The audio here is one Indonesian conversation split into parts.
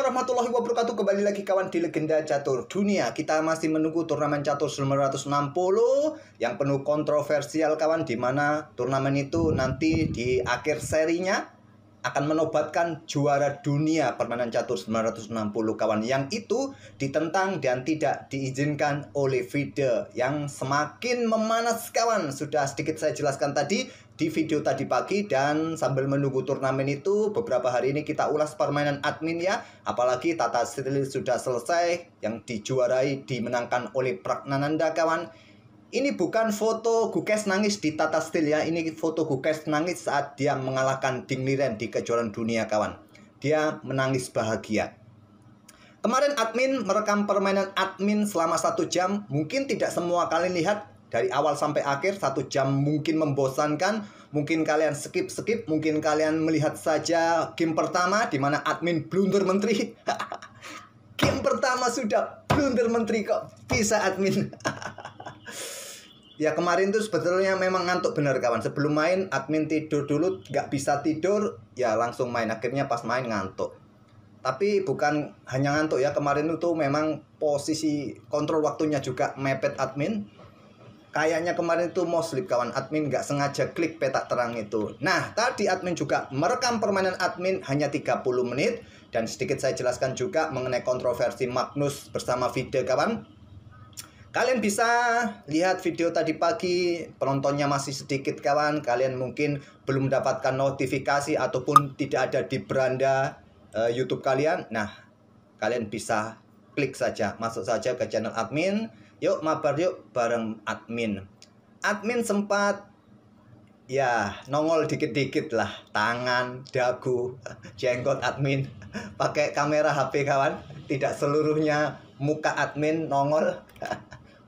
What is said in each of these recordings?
warahmatullahi wabarakatuh. Kembali lagi kawan di Legenda Catur Dunia. Kita masih menunggu turnamen catur 960 yang penuh kontroversial kawan, dimana turnamen itu nanti di akhir serinya akan menobatkan juara dunia permainan catur 960 kawan, yang itu ditentang dan tidak diizinkan oleh FIDE yang semakin memanas kawan. Sudah sedikit saya jelaskan tadi di video tadi pagi, dan sambil menunggu turnamen itu beberapa hari ini kita ulas permainan admin ya. Apalagi Tata Steel sudah selesai, yang dijuarai dimenangkan oleh Pragnananda kawan. Ini bukan foto Gukes nangis di Tata Steel ya. Ini foto Gukes nangis saat dia mengalahkan Ding Liren di kejuaraan dunia kawan. Dia menangis bahagia. Kemarin admin merekam permainan admin selama 1 jam. Mungkin tidak semua kalian lihat dari awal sampai akhir. 1 jam mungkin membosankan. Mungkin kalian skip. Mungkin kalian melihat saja game pertama di mana admin blunder menteri. Game pertama sudah blunder menteri, kok bisa admin. Ya kemarin tuh sebetulnya memang ngantuk bener kawan. Sebelum main admin tidur dulu, nggak bisa tidur, ya langsung main. Akhirnya pas main ngantuk. Tapi bukan hanya ngantuk ya, kemarin itu memang posisi kontrol waktunya juga mepet admin. Kayaknya kemarin itu mau sleep kawan, admin nggak sengaja klik petak terang itu. Nah tadi admin juga merekam permainan admin hanya 30 menit. Dan sedikit saya jelaskan juga mengenai kontroversi Magnus bersama FIDE kawan. Kalian bisa lihat video tadi pagi, penontonnya masih sedikit kawan. Kalian mungkin belum mendapatkan notifikasi ataupun tidak ada di beranda YouTube kalian. Nah, kalian bisa klik saja, masuk saja ke channel admin. Yuk mabar yuk bareng admin. Admin sempat ya nongol dikit-dikit lah, tangan, dagu, jenggot admin. Pakai kamera HP kawan, tidak seluruhnya muka admin nongol.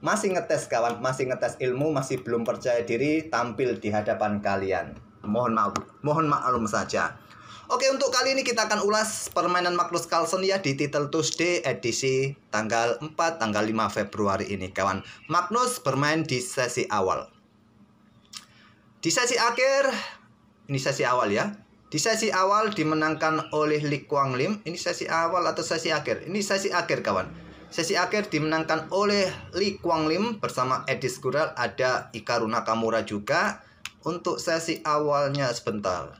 Masih ngetes kawan, masih ngetes ilmu, masih belum percaya diri tampil di hadapan kalian. Mohon maklum saja. Oke, untuk kali ini kita akan ulas permainan Magnus Carlsen ya di Title Tuesday edisi tanggal 4 tanggal 5 Februari ini kawan. Magnus bermain di sesi awal. Di sesi akhir, ini sesi awal ya. Di sesi awal dimenangkan oleh Lee Kwang Lim. Ini sesi awal atau sesi akhir? Ini sesi akhir kawan. Sesi akhir dimenangkan oleh Lee Kwang Lim bersama Edis Gural, ada Hikaru Nakamura juga. Untuk sesi awalnya sebentar.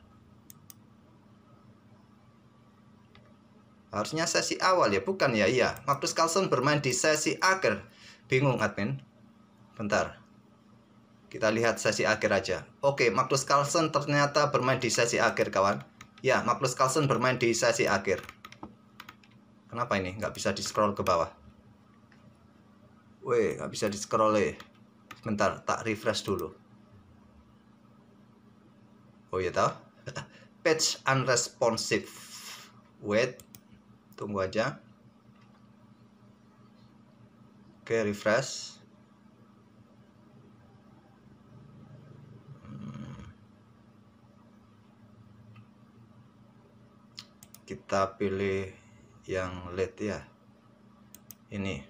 Harusnya sesi awal ya, bukan ya? Iya, Magnus Carlsen bermain di sesi akhir. Bingung admin. Bentar. Kita lihat sesi akhir aja. Oke, Magnus Carlsen ternyata bermain di sesi akhir kawan. Ya, Magnus Carlsen bermain di sesi akhir. Kenapa ini? Nggak bisa di-scroll ke bawah. Weh, nggak bisa di-scroll ya. Bentar, tak refresh dulu. Oh iya tahu. Page unresponsive. Wait. Tunggu aja. Oke, refresh. Kita pilih yang lead ya. Ini.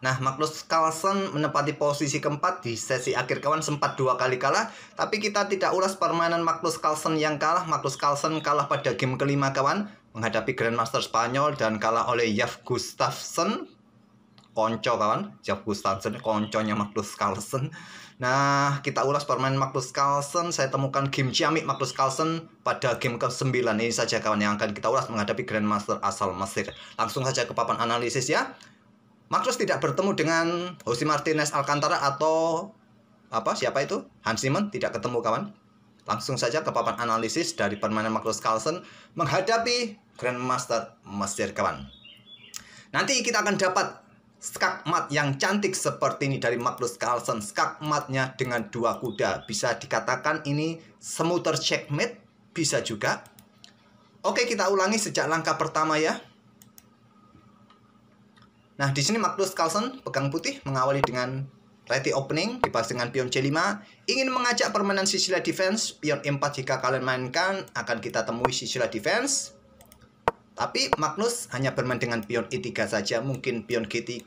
Nah, Magnus Carlsen menempati posisi keempat di sesi akhir kawan, sempat 2 kali kalah. Tapi kita tidak ulas permainan Magnus Carlsen yang kalah. Magnus Carlsen kalah pada game kelima kawan, menghadapi Grandmaster Spanyol dan kalah oleh Jaf Gustafsson. Konco kawan, Jaf Gustafsson, konconya Magnus Carlsen. Nah, kita ulas permainan Magnus Carlsen. Saya temukan game ciamik Magnus Carlsen pada game ke-9. Ini saja kawan yang akan kita ulas menghadapi Grandmaster asal Mesir. Langsung saja ke papan analisis ya. Magnus tidak bertemu dengan Jose Martinez Alcantara atau siapa itu? Hans Niemann, tidak ketemu kawan. Langsung saja ke papan analisis dari permainan Magnus Carlsen menghadapi Grandmaster Mesir kawan. Nanti kita akan dapat skakmat yang cantik seperti ini dari Magnus Carlsen. Skakmatnya dengan 2 kuda. Bisa dikatakan ini smoother checkmate, bisa juga. Oke, kita ulangi sejak langkah pertama ya. Nah, di sini Magnus Carlsen pegang putih mengawali dengan ready opening dibalas dengan pion C5. Ingin mengajak permainan Sicilia defense, pion E4 jika kalian mainkan akan kita temui Sicilia defense. Tapi Magnus hanya bermain dengan pion E3 saja, mungkin pion G3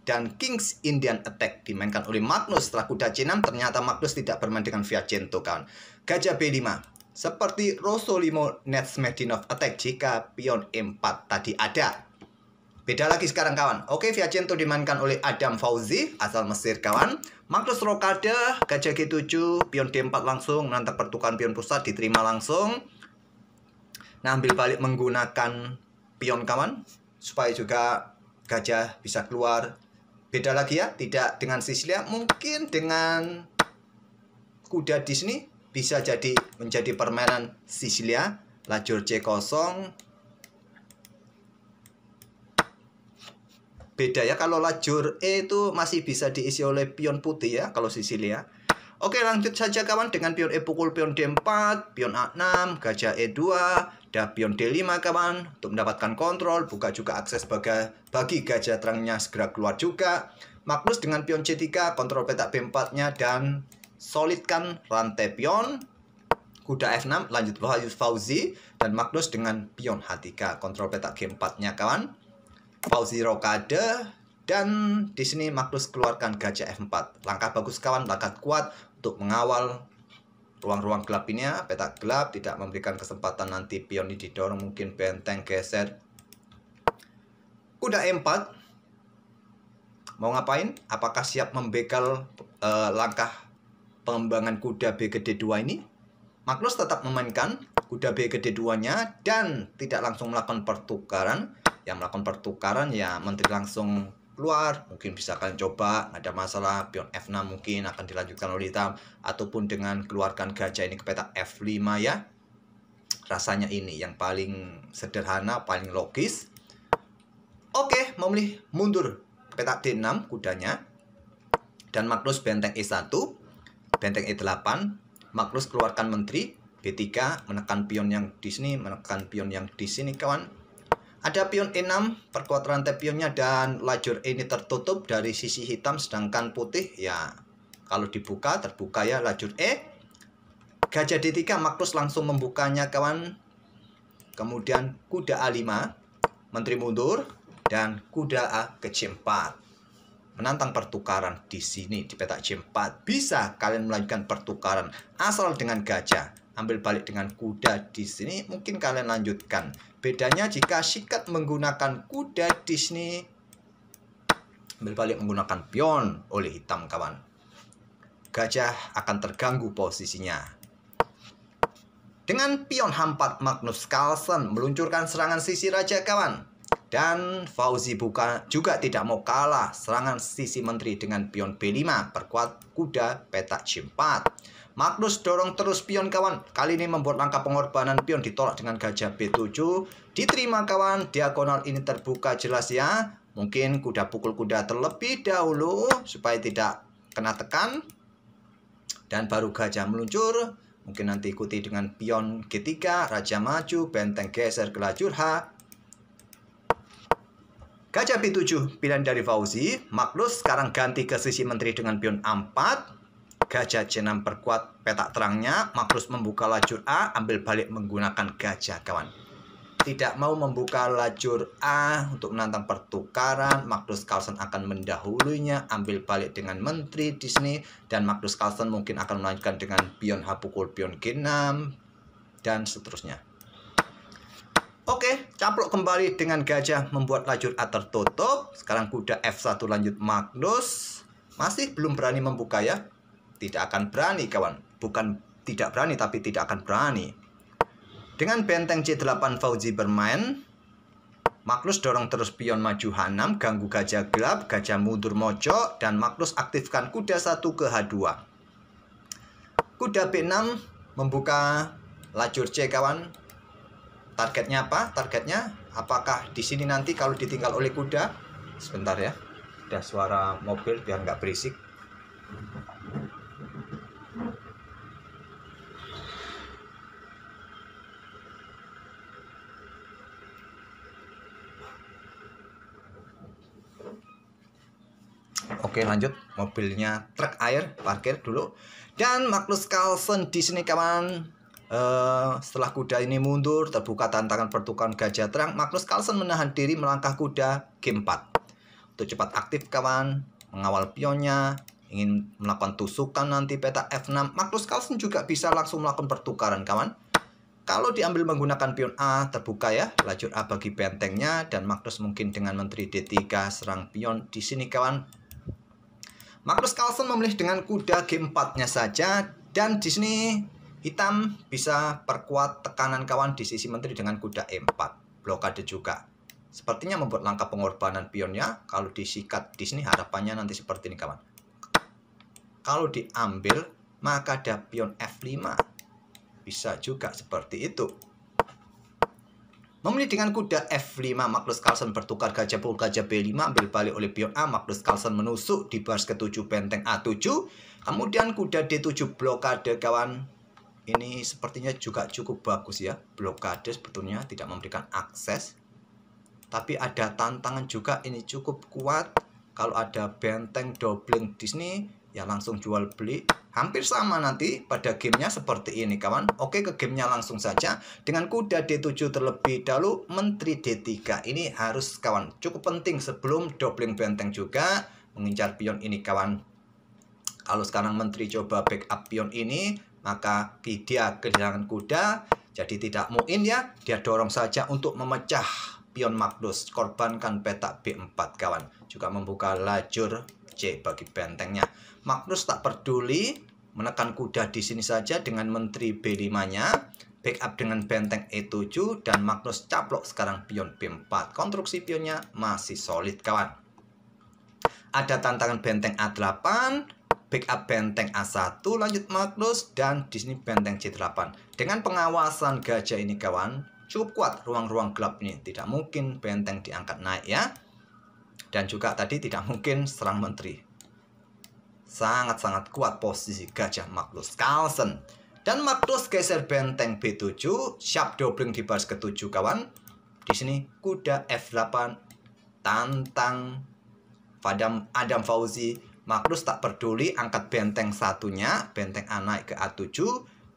dan King's Indian Attack dimainkan oleh Magnus. Setelah kuda C6, ternyata Magnus tidak bermain dengan Fianchetto, kawan. Gajah B5. Seperti Rossolimo Netsmedinov Attack jika pion E4 tadi ada. Beda lagi sekarang, kawan. Oke, Fianchetto dimainkan oleh Adam Fauzi, asal Mesir, kawan. Magnus rokade, gajah G7, pion D4 langsung, menantang pertukaran pion pusat, diterima langsung. Nah, ambil balik menggunakan pion, kawan, supaya juga gajah bisa keluar. Beda lagi ya, tidak dengan Sisilia, mungkin dengan kuda di sini bisa jadi menjadi permainan Sisilia. Lajur C0. Beda ya, kalau lajur E itu masih bisa diisi oleh pion putih ya, kalau Sisilia. Oke, lanjut saja, kawan, dengan pion E pukul pion D4, pion A6, gajah E2, dan pion D5, kawan, untuk mendapatkan kontrol. Buka juga akses bagi gajah terangnya segera keluar juga. Magnus dengan pion C3, kontrol petak B4-nya, dan solidkan rantai pion. Kuda F6, lanjut Fauzi, dan Magnus dengan pion H3, kontrol petak G4-nya, kawan. Fauzi rokade, dan di sini Magnus keluarkan gajah F4. Langkah bagus, kawan, langkah kuat untuk mengawal ruang-ruang gelap ini ya. Petak gelap tidak memberikan kesempatan nanti pion ini didorong, mungkin benteng geser. Kuda E4. Mau ngapain? Apakah siap membegal langkah pengembangan kuda B ke D2 ini? Magnus tetap memainkan kuda B ke D2-nya dan tidak langsung melakukan pertukaran. Yang melakukan pertukaran ya menteri langsung keluar, mungkin bisa kalian coba, ada masalah. Pion F6 mungkin akan dilanjutkan oleh hitam, ataupun dengan keluarkan gajah ini ke petak F5 ya. Rasanya ini yang paling sederhana, paling logis. Oke, memilih mundur petak D6 kudanya, dan Magnus benteng E1, benteng E8. Magnus keluarkan menteri B3, menekan pion yang di sini, menekan pion yang di sini, kawan. Ada pion E6, perkuat rantai pionnya, dan lajur E ini tertutup dari sisi hitam, sedangkan putih ya kalau dibuka terbuka ya lajur E. Gajah D3, Magnus langsung membukanya, kawan. Kemudian kuda A5, menteri mundur, dan kuda A ke C4. Menantang pertukaran di sini di petak C4. Bisa kalian melanjutkan pertukaran asal dengan gajah. Ambil balik dengan kuda di sini, mungkin kalian lanjutkan. Bedanya jika sikat menggunakan kuda di sini, ambil balik menggunakan pion oleh hitam, kawan. Gajah akan terganggu posisinya. Dengan pion H4, Magnus Carlsen meluncurkan serangan sisi raja, kawan. Dan Fauzi juga tidak mau kalah serangan sisi menteri dengan pion B5, perkuat kuda petak C4. Magnus dorong terus pion, kawan. Kali ini membuat langkah pengorbanan pion, ditolak dengan gajah B7. Diterima, kawan. Diagonal ini terbuka jelas ya. Mungkin kuda pukul kuda terlebih dahulu supaya tidak kena tekan. Dan baru gajah meluncur. Mungkin nanti ikuti dengan pion G3, raja maju, benteng geser ke lajur H. Gajah B7, pilihan dari Fauzi. Magnus sekarang ganti ke sisi menteri dengan pion A4. Gajah C6 perkuat petak terangnya. Magnus membuka lajur A, ambil balik menggunakan gajah, kawan. Tidak mau membuka lajur A untuk menantang pertukaran. Magnus Carlsen akan mendahulunya, ambil balik dengan menteri di sini, dan Magnus Carlsen mungkin akan melanjutkan dengan pion H pukul pion G6 dan seterusnya. Oke, caplok kembali dengan gajah membuat lajur A tertutup. Sekarang kuda F1 lanjut Magnus. Masih belum berani membuka ya. Tidak akan berani, kawan. Bukan tidak berani, tapi tidak akan berani. Dengan benteng C8 Fauzi bermain. Magnus dorong terus pion maju H6, ganggu gajah gelap, gajah mundur mojok, dan Magnus aktifkan kuda 1 ke H2. Kuda B6 membuka lajur C, kawan. Targetnya apa? Targetnya apakah di sini nanti kalau ditinggal oleh kuda? Sebentar ya. Ada suara mobil biar nggak berisik. Oke, lanjut. Mobilnya truk air parkir dulu. Dan Magnus Carlsen di sini, kawan. Setelah kuda ini mundur, terbuka tantangan pertukaran gajah terang. Magnus Carlsen menahan diri melangkah kuda G4. Untuk cepat aktif kawan, mengawal pionnya, ingin melakukan tusukan nanti petak F6. Magnus Carlsen juga bisa langsung melakukan pertukaran kawan. Kalau diambil menggunakan pion A, terbuka ya, lajur A bagi bentengnya, dan Magnus mungkin dengan menteri D3 serang pion di sini kawan. Magnus Carlsen memilih dengan kuda G4-nya saja, dan di sini hitam bisa perkuat tekanan kawan di sisi menteri dengan kuda E4. Blokade juga. Sepertinya membuat langkah pengorbanan pionnya. Kalau disikat di sini harapannya nanti seperti ini kawan. Kalau diambil maka ada pion F5. Bisa juga seperti itu. Memilih dengan kuda F5, Magnus Carlsen bertukar gajah pukul gajah B5, ambil balik oleh pion A. Magnus Carlsen menusuk di baris ke-7 benteng A7. Kemudian kuda D7 blokade kawan. Ini sepertinya juga cukup bagus ya. Blokade sebetulnya tidak memberikan akses. Tapi ada tantangan juga, ini cukup kuat. Kalau ada benteng doubling di sini, ya langsung jual beli. Hampir sama nanti pada gamenya seperti ini kawan. Oke, ke gamenya langsung saja. Dengan kuda D7 terlebih dahulu, menteri D3. Ini harus kawan, cukup penting sebelum doubling benteng juga. Mengincar pion ini kawan. Kalau sekarang menteri coba backup pion ini, maka dia kehilangan kuda, jadi tidak muin ya. Dia dorong saja untuk memecah pion Magnus, korbankan petak B4 kawan. Juga membuka lajur C bagi bentengnya. Magnus tak peduli, menekan kuda di sini saja dengan menteri B5-nya, backup dengan benteng E7, dan Magnus caplok sekarang pion B4. Konstruksi pionnya masih solid kawan. Ada tantangan benteng A8, backup benteng A1, lanjut Magnus, dan di sini benteng C8. Dengan pengawasan gajah ini kawan, cukup kuat ruang-ruang gelap ini. Tidak mungkin benteng diangkat naik ya. Dan juga tadi tidak mungkin serang menteri. Sangat-sangat kuat posisi gajah Magnus Carlsen. Dan Magnus geser benteng B7, siap doubling di baris ke-7 kawan. Di sini kuda F8 tantang Adam Fauzi. Magnus tak peduli, angkat benteng satunya, benteng A naik ke A7,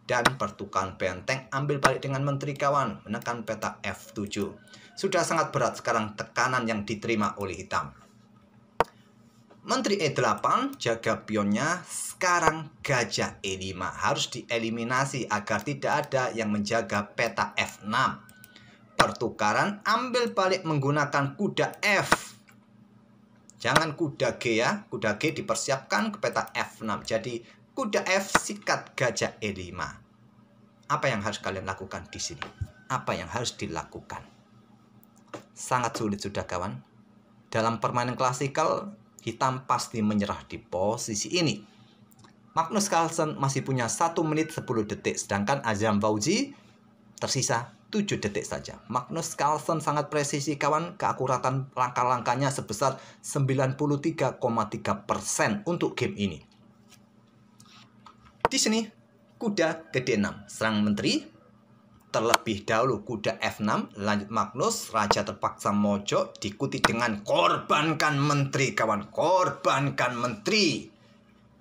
dan pertukaran benteng, ambil balik dengan menteri kawan, menekan petak F7. Sudah sangat berat sekarang tekanan yang diterima oleh hitam. Menteri E8, jaga pionnya, sekarang gajah E5. Harus dieliminasi agar tidak ada yang menjaga petak F6. Pertukaran, ambil balik menggunakan kuda F. Jangan kuda G ya, kuda G dipersiapkan ke petak F6. Jadi kuda F sikat gajah E5. Apa yang harus kalian lakukan di sini? Apa yang harus dilakukan? Sangat sulit sudah kawan. Dalam permainan klasikal, hitam pasti menyerah di posisi ini. Magnus Carlsen masih punya 1 menit 10 detik, sedangkan Adam Fauzi tersisa 7 detik saja. Magnus Carlsen sangat presisi kawan, keakuratan langkah-langkahnya sebesar 93,3% untuk game ini. Di sini kuda ke D6, serang menteri. Terlebih dahulu kuda F6, lanjut Magnus, raja terpaksa mojok, diikuti dengan korbankan menteri kawan, korbankan menteri.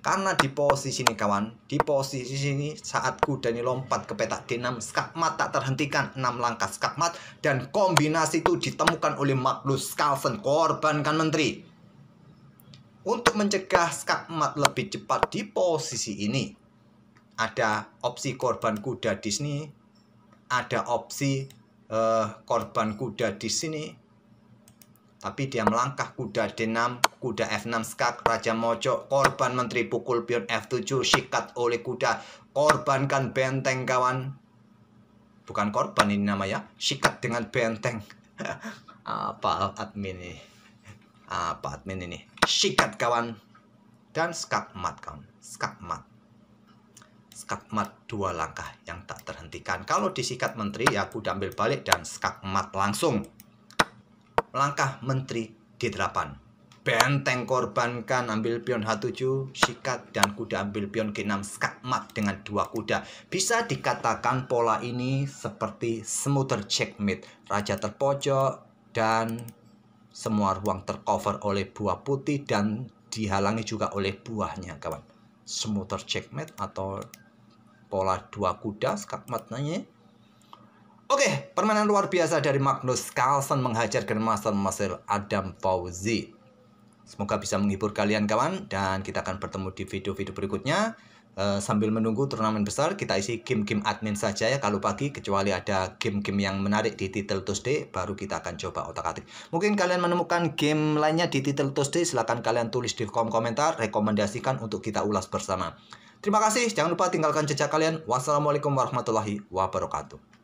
Karena di posisi ini kawan, di posisi ini saat kuda ini lompat ke petak D6, skakmat tak terhentikan, 6 langkah skakmat, dan kombinasi itu ditemukan oleh Magnus Carlsen, korbankan menteri. Untuk mencegah skakmat lebih cepat di posisi ini, ada opsi korban kuda di sini, ada opsi korban kuda di sini. Tapi dia melangkah kuda D6, kuda F6 skak, raja mojok, korban menteri, pukul pion F7, sikat oleh kuda, korbankan benteng kawan. Bukan korban ini namanya, sikat dengan benteng. Apa admin ini? Apa admin ini? Sikat kawan. Dan skakmat kawan, skakmat. Skakmat 2 langkah yang tak terhentikan. Kalau disikat menteri ya kuda ambil balik dan skakmat langsung. Langkah menteri D8. Benteng korbankan, ambil pion H7, sikat, dan kuda ambil pion G6, skakmat dengan 2 kuda. Bisa dikatakan pola ini seperti smoother checkmate. Raja terpojok dan semua ruang tercover oleh buah putih dan dihalangi juga oleh buahnya kawan. Smoother checkmate atau pola 2 kuda skakmatnya. Oke, permainan luar biasa dari Magnus Carlsen menghajar Grandmaster Marcel Adam Fauzi. Semoga bisa menghibur kalian kawan, dan kita akan bertemu di video-video berikutnya. Sambil menunggu turnamen besar, kita isi game-game admin saja ya kalau pagi, kecuali ada game-game yang menarik di Title Tuesday, baru kita akan coba otak-atik. Mungkin kalian menemukan game lainnya di Title Tuesday, silahkan kalian tulis di kolom komentar, rekomendasikan untuk kita ulas bersama. Terima kasih, jangan lupa tinggalkan jejak kalian. Wassalamualaikum warahmatullahi wabarakatuh.